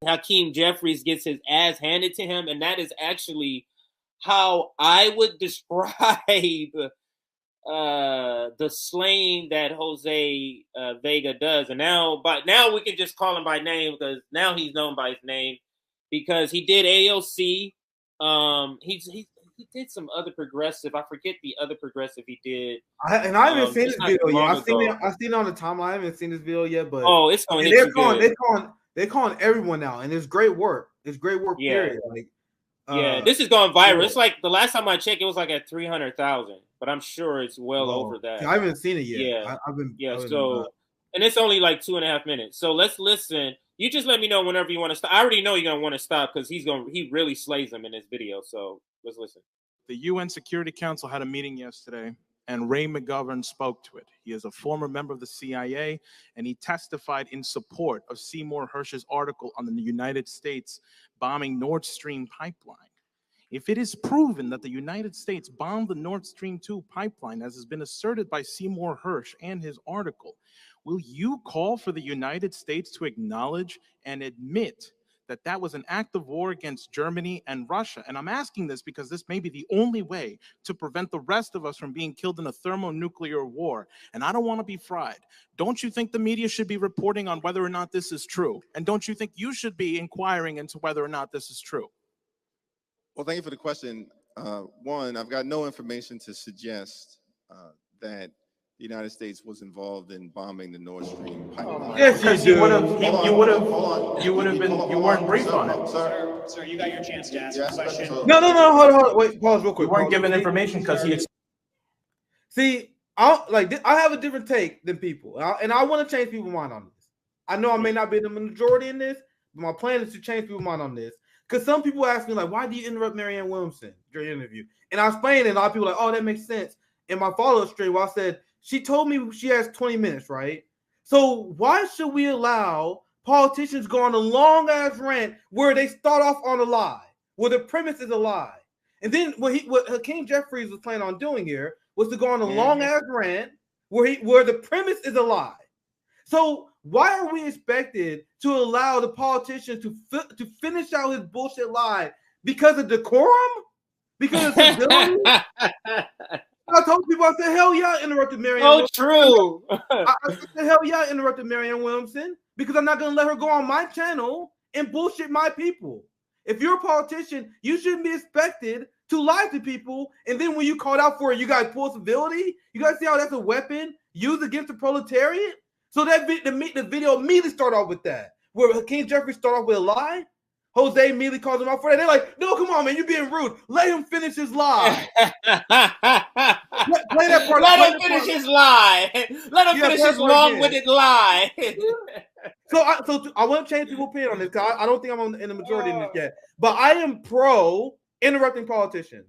Hakeem Jeffries gets his ass handed to him, and that is actually how I would describe the slaying that Jose Vega does. And now we can just call him by name, because now he's known by his name, because he did AOC. He did some other progressive. I forget the other progressive he did. I haven't seen this video yet. I've seen it on the timeline. I haven't seen this video yet, but it's going to hit you good. They're calling everyone now, and it's great work. It's great work. Yeah. Period. Like, this is going viral. It's like the last time I checked, it was like at 300,000, but I'm sure it's well over that. I haven't seen it yet. Yeah, and it's only like 2.5 minutes. So let's listen. You just let me know whenever you want to stop. I already know you're gonna want to stop because he really slays him in this video. So let's listen. The UN Security Council had a meeting yesterday, and Ray McGovern spoke to it. He is a former member of the CIA, and he testified in support of Seymour Hersh's article on the United States bombing Nord Stream pipeline. If it is proven that the United States bombed the Nord Stream 2 pipeline, as has been asserted by Seymour Hersh and his article, will you call for the United States to acknowledge and admit that that was an act of war against Germany and Russia? And I'm asking this because this may be the only way to prevent the rest of us from being killed in a thermonuclear war. And I don't want to be fried. Don't you think the media should be reporting on whether or not this is true? And don't you think you should be inquiring into whether or not this is true? Well, thank you for the question. One, I've got no information to suggest that the United States was involved in bombing the Nord Stream pipeline. Yes, you weren't briefed on it. Sir, you got your chance to ask a question. No, hold on, wait, pause real quick. You weren't given information because he. See, I have a different take than people, and I want to change people's mind on this. I know I may not be the majority in this, but my plan is to change people's mind on this. Because some people ask me, like, why do you interrupt Marianne Williamson during the interview? And I explained it, and a lot of people are like, oh, that makes sense. In my follow-up stream, where I said, she told me she has 20 minutes, right? So why should we allow politicians go on a long-ass rant where they start off on a lie, where the premise is a lie? And then what Hakeem Jeffries was planning on doing here was to go on a long-ass rant where the premise is a lie. So why are we expected to allow the politician to finish out his bullshit lie because of decorum? Because of civility? I told people, I said, hell yeah, I interrupted Marianne. Oh, true. I said, hell yeah, I interrupted Marianne Williamson because I'm not going to let her go on my channel and bullshit my people. If you're a politician, you shouldn't be expected to lie to people. And then when you called out for it, you guys pull civility. You guys see how that's a weapon used against the proletariat? So that the video immediately started off with that, where Hakeem Jeffries started off with a lie. Jose immediately calls him out for that. They're like, no, come on, man, you're being rude. Let him finish his lie. Play that part. Let him finish his lie. Let him finish his long-winded lie. So I want to change people's opinion on this, because I don't think I'm in the majority in this yet. But I am pro interrupting politicians.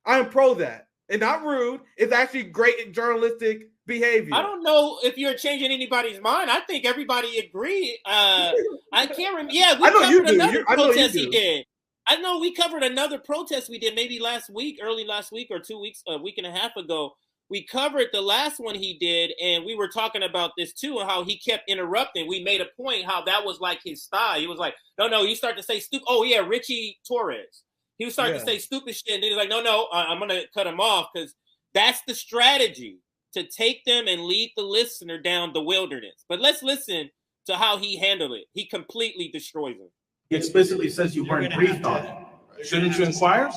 I am pro that. And not rude. It's actually great journalistic behavior. I don't know if you're changing anybody's mind. I think everybody agreed. I can't remember. Yeah, we covered another protest he did. I know we covered another protest we did maybe early last week or 2 weeks, a week and a half ago. We covered the last one he did, and we were talking about this too, and how he kept interrupting. We made a point how that was like his style. He was like, no, you start to say stupid. Oh yeah, Richie Torres. He was starting to say stupid shit, and then he was like, no, I'm going to cut him off, because that's the strategy, to take them and lead the listener down the wilderness. But let's listen to how he handled it. He completely destroys him. He explicitly says you weren't briefed on it. Shouldn't you inquire?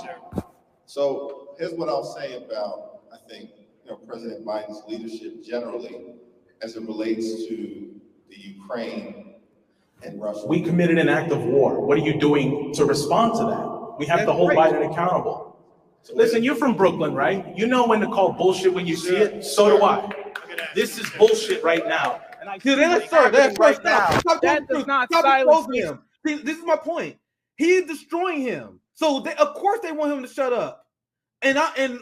So here's what I'll say about, I think, President Biden's leadership generally as it relates to the Ukraine and Russia. We committed an act of war. What are you doing to respond to that? We have to hold Biden accountable. Listen, you're from Brooklyn, right? You know when to call bullshit when you see it. So do I. This is bullshit right now. And I that's right now. That does not silence him. See, this is my point. He's destroying him. So of course they want him to shut up. And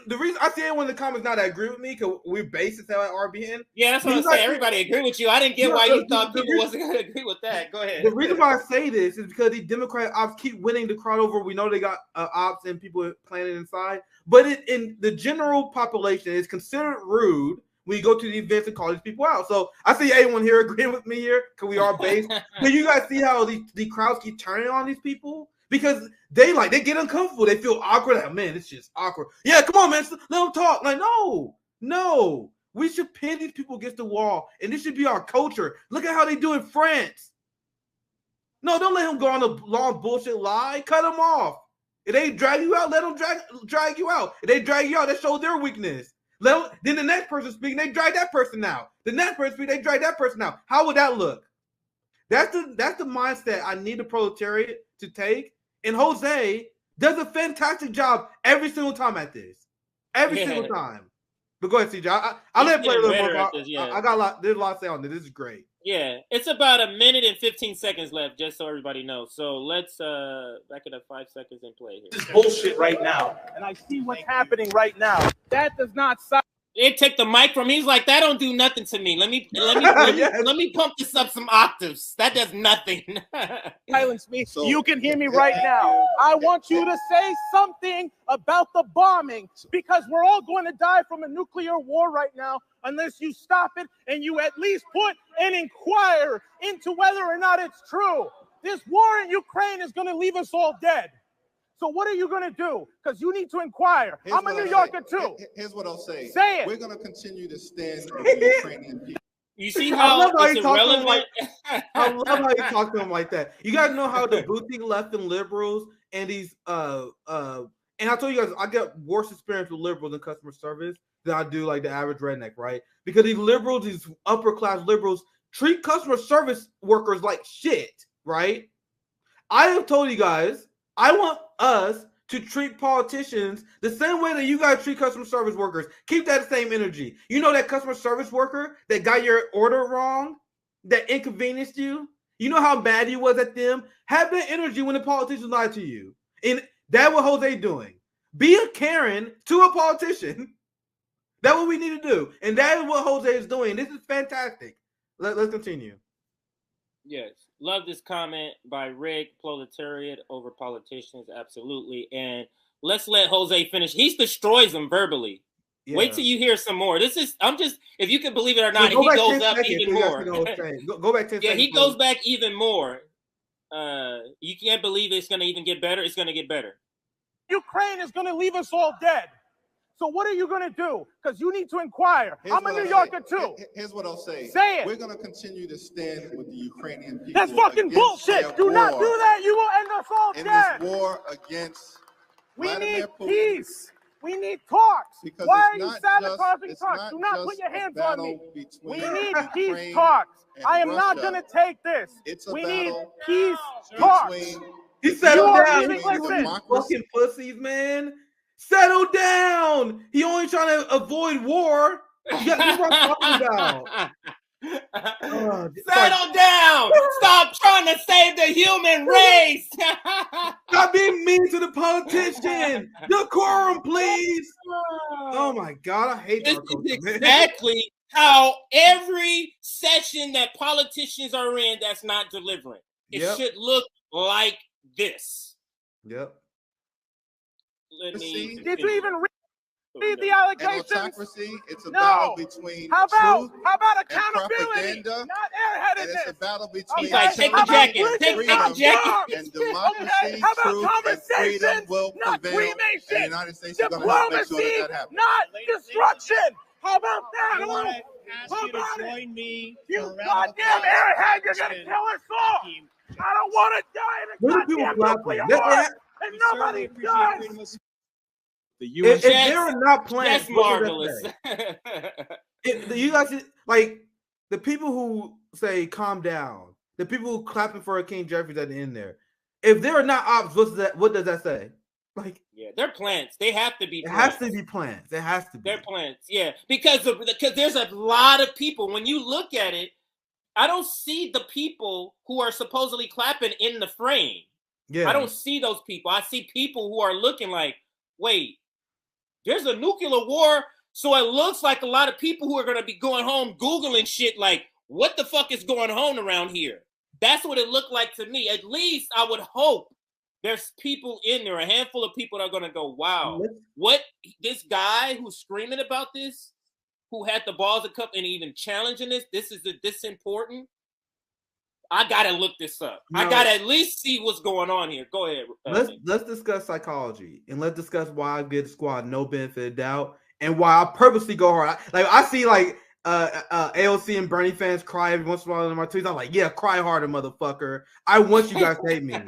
the reason I see everyone in the comments now that agree with me, because we're based at RBN. Yeah, that's what I'm saying. Everybody agree with you. I didn't get why you thought people wasn't going to agree with that. Go ahead. The reason why I say this is because these Democrat ops keep winning the crowd over. We know they got ops and people planning inside. But in the general population, it's considered rude when you go to the events and call these people out. So I see everyone here agreeing with me here because we are based. But you guys see how the crowds keep turning on these people because they get uncomfortable. They feel awkward. Like, man, it's just awkward. Yeah, come on, man, let them talk. Like, no. We should pin these people against the wall, and this should be our culture. Look at how they do in France. No, don't let him go on a long bullshit lie. Cut him off. If they drag you out, let them drag you out. If they drag you out, that shows their weakness. Then the next person speaking, they drag that person out. The next person speaking, they drag that person out. How would that look? That's the mindset I need the proletariat to take. And Jose does a fantastic job every single time at this. Every single time. But go ahead, CJ. I'll let it play a little more. I got a lot. There's a lot to say on this. This is great. Yeah, it's about 1 minute and 15 seconds left, just so everybody knows. So let's back it up 5 seconds and play here. This is bullshit right now, and I see what's happening right now. That does not stop. It took the mic from me. He's like, that don't do nothing to me. Let me pump this up some octaves. That does nothing. Silence me. So, you can hear me right now. I want you to say something about the bombing because we're all going to die from a nuclear war right now unless you stop it and you at least put and inquire into whether or not it's true. This war in Ukraine is going to leave us all dead. So what are you going to do? Because you need to inquire. I'm a New Yorker too. Here's what I'll say. Say it. We're going to continue to stand with the Ukrainian people. You see how it's irrelevant? I love how you talk to him like that. You guys know how the boutique left and liberals and these and I told you guys I get worse experience with liberals in customer service than I do like the average redneck, right? Because these liberals, these upper class liberals, treat customer service workers like shit, right? I have told you guys I want us to treat politicians the same way that you guys treat customer service workers. Keep that same energy. You know that customer service worker that got your order wrong, that inconvenienced you? You know how bad you was at them? Have that energy when the politicians lie to you. And that's what Jose doing. Be a Karen to a politician. That's what we need to do. And that is what Jose is doing. This is fantastic. Let's continue. Yes. Love this comment by Rick. Proletariat over politicians. Absolutely. And let's let Jose finish. He destroys them verbally. Yeah. Wait till you hear some more. If you can believe it or not, he goes up even more. Go back 10 seconds. Yeah, he goes back even more. You can't believe it's going to even get better. It's going to get better. Ukraine is going to leave us all dead. So what are you going to do? Because you need to inquire. I'm a New Yorker too. Here's what I'll say. Say it. We're going to continue to stand with the Ukrainian people. That's fucking bullshit. Do not do that. You will end us all dead. In this war against Vladimir Putin. Peace. We need talks. Because why are you sabotaging talks? Do not put your hands on me. We need peace talks. I am not going to take this. We need peace talks. He settled down. You fucking pussies, man. Settle down. He only trying to avoid war. You got what I'm talking about. Settle down. Stop trying to save the human race. Stop being mean to the politician. Decorum, please. Oh my God, I hate this. Is exactly how every session that politicians are in that's not delivering. It should look like this. Yep. Did you even read the allegations? Autocracy, it's a battle between how about accountability? Not airheadedness. And it's a battle between take the jacket. Take the jacket. And democracy, truth, and freedom will prevail. And the United States is going to help make sure that happens. Not destruction. How about that? I want to ask you to join me. You goddamn airhead! You're going to kill us all. I don't want to die in a goddamn nuclear war. And nobody does. If they're not playing, that's marvelous. You guys like the people who say "calm down," the people who clapping for King Jeffries at the end there. If they're not ops, what does that say? Like, yeah, they're plants. They have to be. It has to be plants. It has to be. They're plants. Yeah, because there's a lot of people. When you look at it, I don't see the people who are supposedly clapping in the frame. Yeah, I don't see those people. I see people who are looking like, wait, there's a nuclear war. So it looks like a lot of people who are going to be going home Googling shit like, what the fuck is going on around here? That's what it looked like to me. At least I would hope there's people in there, a handful of people that are going to go, wow, what this guy who's screaming about this, who had the balls to come and even challenging this. This important. I gotta look this up. No, I gotta at least see what's going on here. Go ahead. Let's discuss psychology and let's discuss why I give the squad no benefit of doubt and why I purposely go hard. I see AOC and Bernie fans cry every once in a while in my tweets. I'm like, yeah, cry harder, motherfucker. I want you guys to hate me.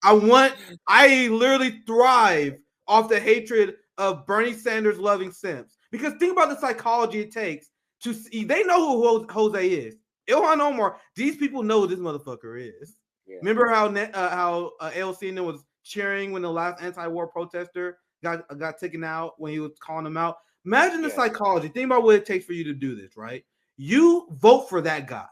I literally thrive off the hatred of Bernie Sanders loving simps. Because think about the psychology it takes to see. They know who Jose is. Ilhan Omar, these people know who this motherfucker is. Yeah. Remember how AOC was cheering when the last anti-war protester got taken out when he was calling them out? Imagine the psychology. Think about what it takes for you to do this, right? You vote for that guy.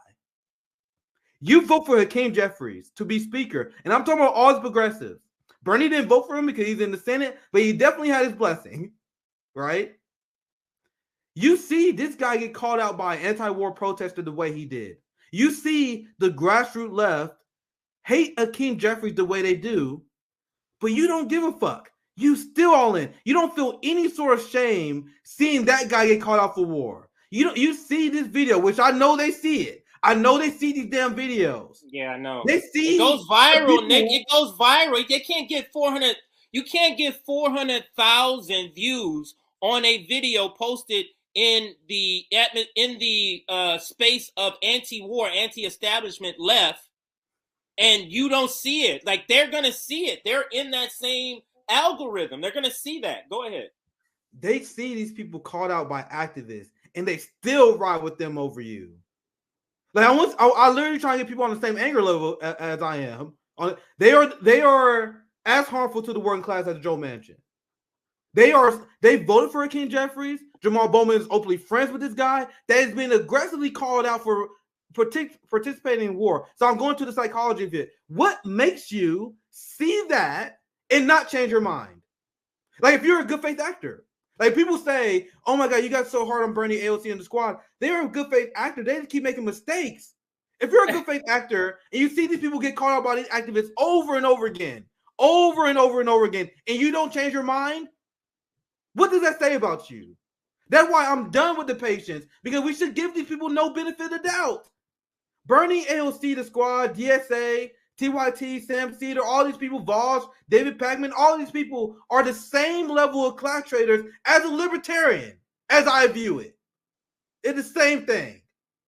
You vote for Hakeem Jeffries to be speaker. And I'm talking about all the progressives. Bernie didn't vote for him because he's in the Senate, but he definitely had his blessing, right? You see this guy get called out by an anti-war protester the way he did. You see the grassroots left hate Hakeem Jeffries the way they do, but you don't give a fuck. You still all in. You don't feel any sort of shame seeing that guy get called out for war. You see this video, which I know they see it. I know they see these damn videos. Yeah, I know. They see it goes viral, Nick. It goes viral. They can't get 400. You can't get 400,000 views on a video posted in the space of anti-war, anti-establishment left, and you don't see it. Like, they're gonna see it. They're in that same algorithm. They're gonna see that. Go ahead. They see these people called out by activists, and they still ride with them over you. Like I literally try to get people on the same anger level as I am. They are as harmful to the working class as Joe Manchin. They voted for Hakeem Jeffries. Jamal Bowman is openly friends with this guy that has been aggressively called out for participating in war. So I'm going to the psychology of it. What makes you see that and not change your mind? Like, if you're a good faith actor, like people say, oh my God, you got so hard on Bernie, AOC, and the squad. They're a good faith actor. They just keep making mistakes. If you're a good faith actor and you see these people get called out by these activists over and over again, and you don't change your mind, what does that say about you? That's why I'm done with the patience, because we should give these people no benefit of doubt. Bernie, AOC, the squad, DSA, TYT, Sam Cedar, all these people, Voss, David Pacman, all these people are the same level of class traders as a libertarian, as I view it. It's the same thing.